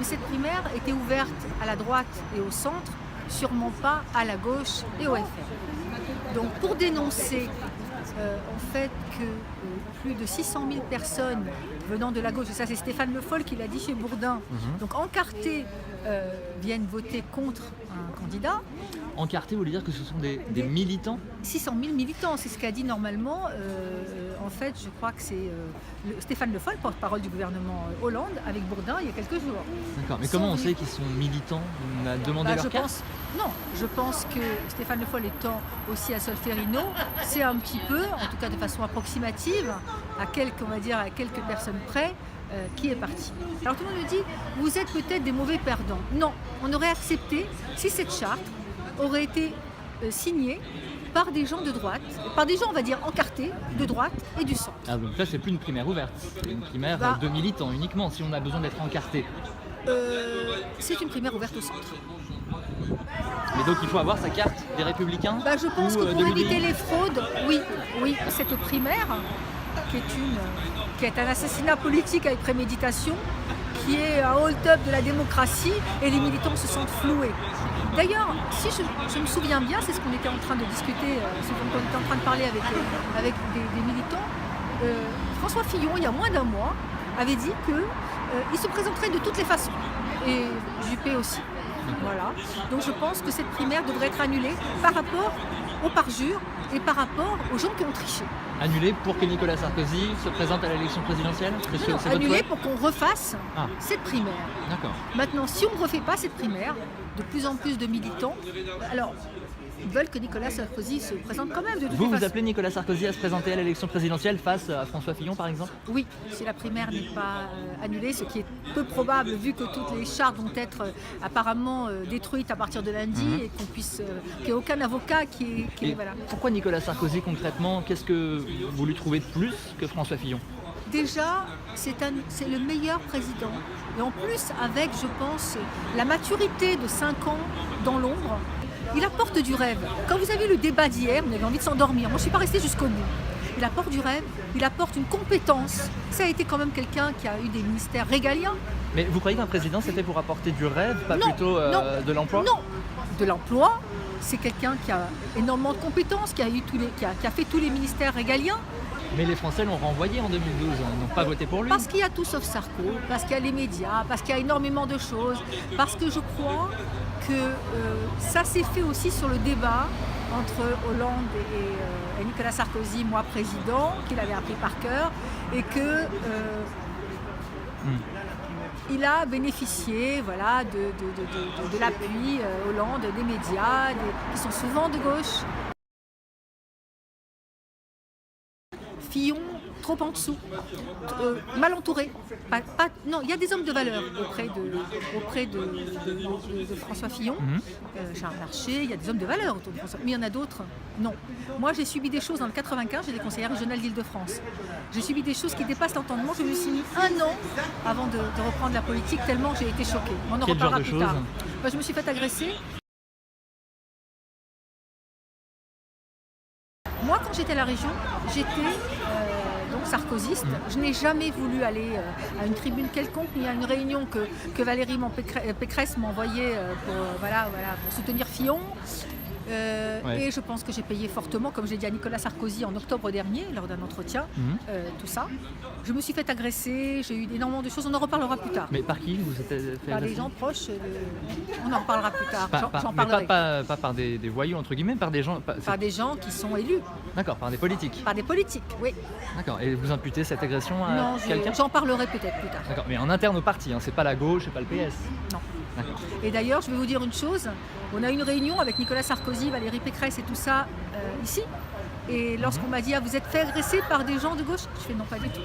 Mais cette primaire était ouverte à la droite et au centre, sûrement pas à la gauche et au FN. Donc pour dénoncer en fait que plus de 600 000 personnes venant de la gauche, et ça c'est Stéphane Le Foll qui l'a dit chez Bourdin, donc encartés viennent voter contre un candidat. Encartés, vous voulez dire que ce sont des militants? 600 000 militants, c'est ce qu'a dit normalement, en fait je crois que c'est Stéphane Le Foll, porte-parole du gouvernement Hollande, avec Bourdin il y a quelques jours. D'accord, mais comment on sait qu'ils sont militants? On a demandé leur carte? Non, je pense que Stéphane Le Foll étant aussi à Solferino, c'est un petit peu, en tout cas de façon approximative, à quelques personnes près, qui est parti. Alors tout le monde me dit, vous êtes peut-être des mauvais perdants. Non, on aurait accepté si cette charte aurait été signée par des gens de droite, par des gens on va dire encartés de droite et du centre. Ah, donc là c'est plus une primaire ouverte, c'est une primaire de militants uniquement si on a besoin d'être encarté. C'est une primaire ouverte au centre. Mais donc il faut avoir sa carte des Républicains? Je pense que pour éviter les fraudes, oui, cette primaire qui est un assassinat politique avec préméditation, qui est un hold-up de la démocratie et les militants se sentent floués. D'ailleurs, si je me souviens bien, c'est ce qu'on était en train de discuter, ce qu'on était en train de parler avec des militants, François Fillon, il y a moins d'un mois, avait dit qu'il se présenterait de toutes les façons, et Juppé aussi. Voilà. Donc je pense que cette primaire devrait être annulée par rapport au parjure et par rapport aux gens qui ont triché. Annulée pour que Nicolas Sarkozy se présente à l'élection présidentielle? Non, annulée pour qu'on refasse cette primaire. D'accord. Maintenant, si on ne refait pas cette primaire, de plus en plus de militants, alors ils veulent que Nicolas Sarkozy se présente quand même. Vous appelez Nicolas Sarkozy à se présenter à l'élection présidentielle face à François Fillon par exemple? Oui, si la primaire n'est pas annulée, ce qui est peu probable vu que toutes les chartes vont être apparemment détruites à partir de lundi et qu'il n'y ait aucun avocat qui est voilà. Pourquoi Nicolas Sarkozy concrètement? Qu'est-ce que vous lui trouvez de plus que François Fillon? Déjà, c'est le meilleur président. Et en plus, avec, je pense, la maturité de 5 ans dans l'ombre, il apporte du rêve. Quand vous avez vu le débat d'hier, vous avez envie de s'endormir. Moi, je ne suis pas restée jusqu'au bout. Il apporte du rêve, il apporte une compétence. Ça a été quand même quelqu'un qui a eu des ministères régaliens. Mais vous croyez qu'un président, c'était pour apporter du rêve, pas plutôt de l'emploi? Non, de l'emploi. C'est quelqu'un qui a énormément de compétences, qui a fait tous les ministères régaliens. Mais les Français l'ont renvoyé en 2012, ils n'ont pas voté pour lui. Parce qu'il y a tout sauf Sarko, parce qu'il y a les médias, parce qu'il y a énormément de choses, parce que je crois que ça s'est fait aussi sur le débat entre Hollande et Nicolas Sarkozy, moi président, qu'il avait appris par cœur, et que il a bénéficié de l'appui Hollande des médias, qui sont souvent de gauche. Fillon, trop en dessous, mal entouré. Non, il y a des hommes de valeur auprès de François Fillon, Charles Larcher, il y a des hommes de valeur autour de François, mais il y en a d'autres, non. Moi, j'ai subi des choses dans le 95, j'étais conseillère régionale d'Île-de-France. J'ai subi des choses qui dépassent l'entendement, je me suis mis 1 an avant de reprendre la politique, tellement j'ai été choquée. On en reparlera plus tard. Je me suis fait agresser. Moi, quand j'étais à la région, j'étais donc sarkozyste. Je n'ai jamais voulu aller à une tribune quelconque, ni à une réunion que Valérie Pécresse m'envoyait pour soutenir Fillon. Et je pense que j'ai payé fortement, comme j'ai dit à Nicolas Sarkozy en octobre dernier, lors d'un entretien, tout ça. Je me suis fait agresser, j'ai eu énormément de choses, on en reparlera plus tard. Mais par qui vous êtes fait Par agresser? des gens proches, on en reparlera plus tard. J'en mais parlerai. pas par des voyous, entre guillemets, par des gens... Par des gens qui sont élus. D'accord, par des politiques. Par des politiques, oui. D'accord, et vous imputez cette agression à quelqu'un? J'en parlerai peut-être plus tard. D'accord, mais en interne au parti, c'est pas la gauche, c'est pas le PS. Non. D'accord. Et d'ailleurs, je vais vous dire une chose, on a eu une réunion avec Nicolas Sarkozy, Valérie Pécresse et tout ça ici. Et lorsqu'on m'a dit, vous êtes fait agresser par des gens de gauche, je fais non, pas du tout.